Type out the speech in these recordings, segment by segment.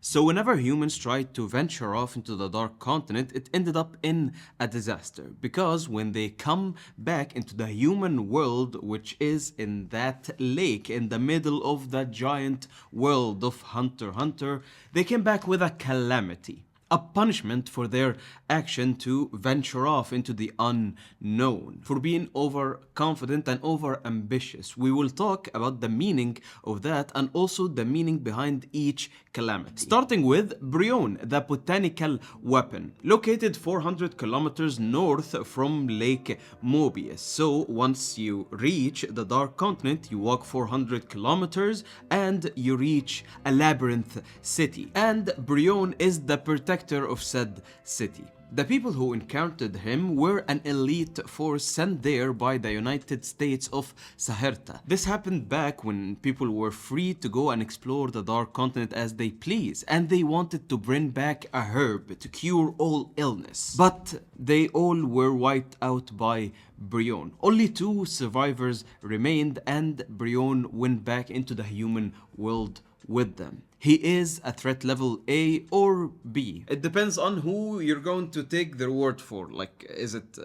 So whenever humans tried to venture off into the Dark Continent, it ended up in a disaster. Because when they come back into the human world, which is in that lake in the middle of the giant world of Hunter x Hunter, they came back with a calamity. A punishment for their action to venture off into the unknown, for being overconfident and over ambitious. We will talk about the meaning of that and also the meaning behind each calamity. Starting with Brion, the botanical weapon, located 400 kilometers north from Lake Mobius. So once you reach the Dark Continent, you walk 400 kilometers and you reach a labyrinth city. And Brion is the protector of said city. The people who encountered him were an elite force sent there by the United States of Saherta. This happened back when people were free to go and explore the Dark Continent as they please, and they wanted to bring back a herb to cure all illness. But they all were wiped out by Brion. Only 2 survivors remained, and Brion went back into the human world with them. He is a threat level A or B. It depends on who you're going to take their word for. Like, is it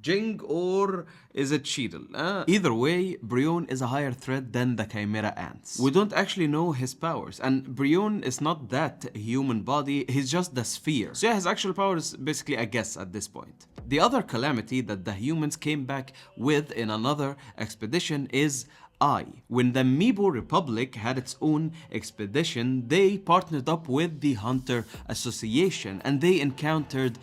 Ging or is it Cheadle? Either way, Brion is a higher threat than the Chimera ants. We don't actually know his powers, and Brion is not that human body, he's just the sphere. So yeah, his actual power is basically a guess at this point. The other calamity that the humans came back with in another expedition is When the Meebo Republic had its own expedition, they partnered up with the Hunter Association and they encountered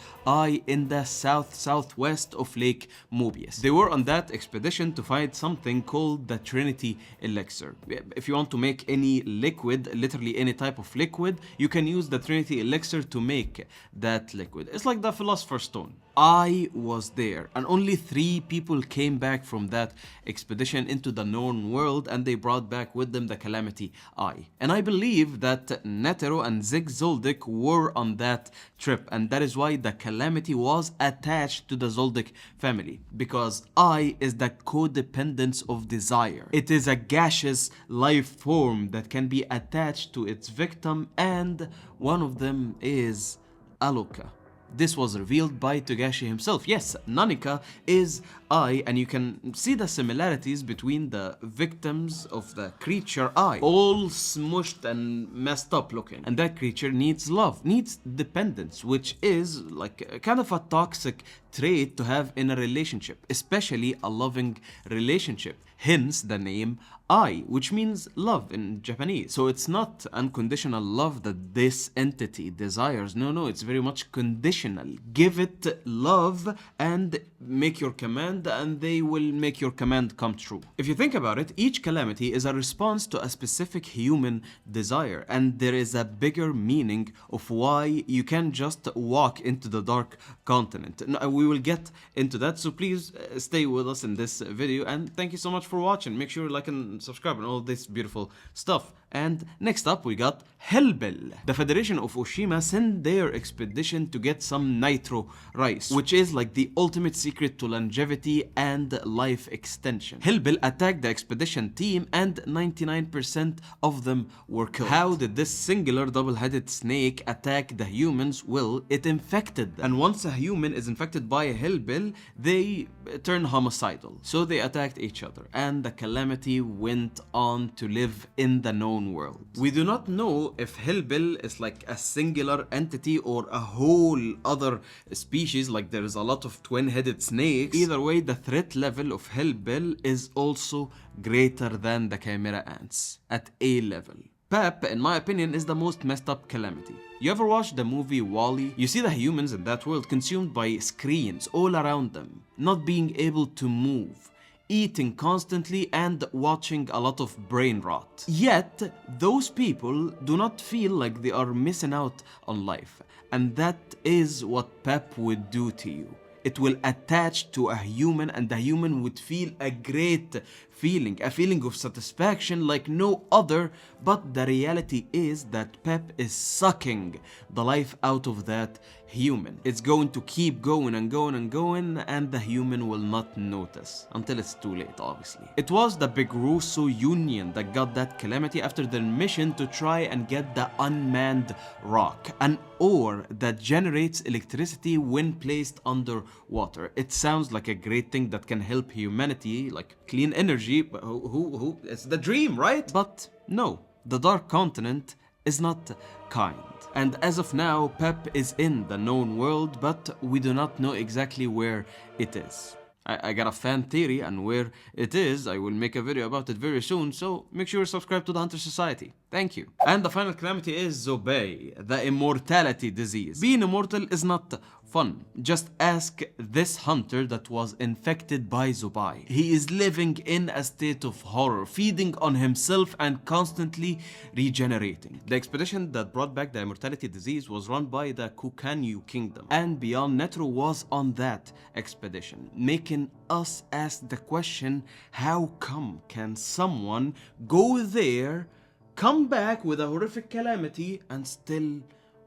in the southwest of Lake Mobius. They were on that expedition to find something called the Trinity Elixir. If you want to make any liquid, literally any type of liquid, you can use the Trinity Elixir to make that liquid. It's like the Philosopher's Stone. I was there, and only 3 people came back from that expedition into the known world, and they brought back with them the Calamity I. And I believe that Netero and Zig Zoldyck were on that trip, and that is why the Calamity was attached to the Zoldyck family, because I is the codependence of desire. It is a gaseous life form that can be attached to its victim, and one of them is Aloka. This was revealed by Togashi himself. Yes, Nanika is I, and you can see the similarities between the victims of the creature I. All smushed and messed up looking. And that creature needs love, needs dependence, which is like kind of a toxic trait to have in a relationship, especially a loving relationship. Hence the name I, which means love in Japanese. So it's not unconditional love that this entity desires. No, it's very much conditional. Give it love and make your command, and they will make your command come true. If you think about it, each calamity is a response to a specific human desire, and there is a bigger meaning of why you can't just walk into the Dark Continent. We will get into that, so please stay with us in this video, and thank you so much for watching. Make sure you like and subscribe and all this beautiful stuff. And next up we got Hellbell. The Federation of Oshima sent their expedition to get some nitro rice, which is like the ultimate secret to longevity and life extension. Hellbell attacked the expedition team and 99% of them were killed. How did this singular double-headed snake attack the humans? Well, it infected them. And once a human is infected by a Hellbell, they turn homicidal. So they attacked each other, and the calamity went on to live in the known world. We do not know if Hellbell is like a singular entity or a whole other species, like there is a lot of twin-headed snakes. Either way, the threat level of Hellbell is also greater than the Chimera ants, at A level. Pep, in my opinion, is the most messed up calamity. You ever watched the movie WALL-E? You see the humans in that world consumed by screens all around them, not being able to move, eating constantly and watching a lot of brain rot. Yet, those people do not feel like they are missing out on life. And that is what Pep would do to you. it will attach to a human, and the human would feel a great feeling, a feeling of satisfaction like no other. But the reality is that Pep is sucking the life out of that human. It's going to keep going and going and going, and the human will not notice until it's too late, obviously. It was the Big Russo Union that got that Calamity after their mission to try and get the unmanned rock, an ore that generates electricity when placed underwater. It sounds like a great thing that can help humanity, like clean energy. But who it's the dream, right? But no, the Dark Continent is not kind. And as of now, Pep is in the known world, but we do not know exactly where it is. I got a fan theory, and where it is, I will make a video about it very soon, so make sure you subscribe to the Hunter Society. Thank you. And the final calamity is Zobae, the immortality disease. Being immortal is not fun. Just ask this hunter that was infected by Zobae. He is living in a state of horror, feeding on himself and constantly regenerating. The expedition that brought back the immortality disease was run by the Kukanyu Kingdom, and Beyond Netro was on that expedition, making us ask the question, how come can someone go there, come back with a horrific calamity, and still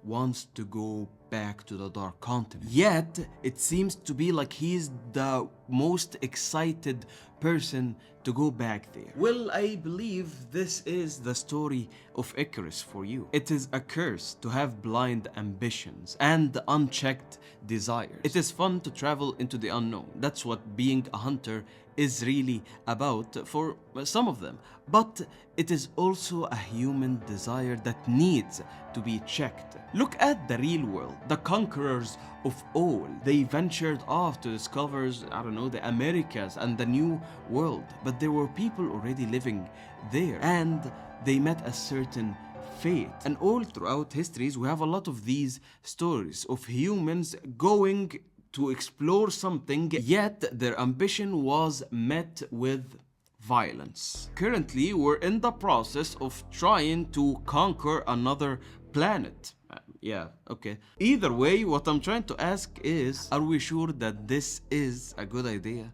wants to go back to the Dark Continent? Yet, it seems to be like he's the most excited person to go back there. Well, I believe this is the story of Icarus for you. It is a curse to have blind ambitions and unchecked desires. It is fun to travel into the unknown. That's what being a hunter is really about for some of them. But it is also a human desire that needs to be checked. Look at the real world. The conquerors of all, they ventured off to discover, I don't know, the Americas and the New World. But there were people already living there, and they met a certain fate. And all throughout histories, we have a lot of these stories of humans going to explore something, yet their ambition was met with violence. Currently, we're in the process of trying to conquer another planet. Yeah, okay. Either way, what I'm trying to ask is, are we sure that this is a good idea?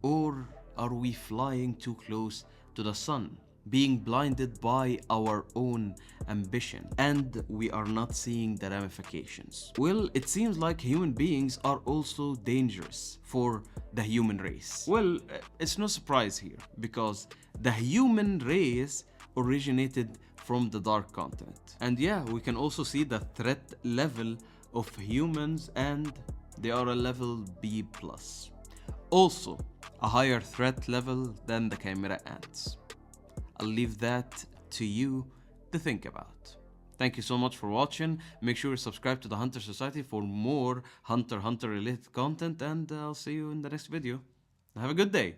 Or are we flying too close to the sun, being blinded by our own ambition, and we are not seeing the ramifications? Well, it seems like human beings are also dangerous for the human race. Well, it's no surprise here, because the human race originated from the Dark Continent. And yeah, we can also see the threat level of humans, and they are a level B+. Also, a higher threat level than the Chimera ants. I'll leave that to you to think about. Thank you so much for watching. Make sure you subscribe to the Hunter Society for more Hunter x Hunter related content, and I'll see you in the next video. Have a good day.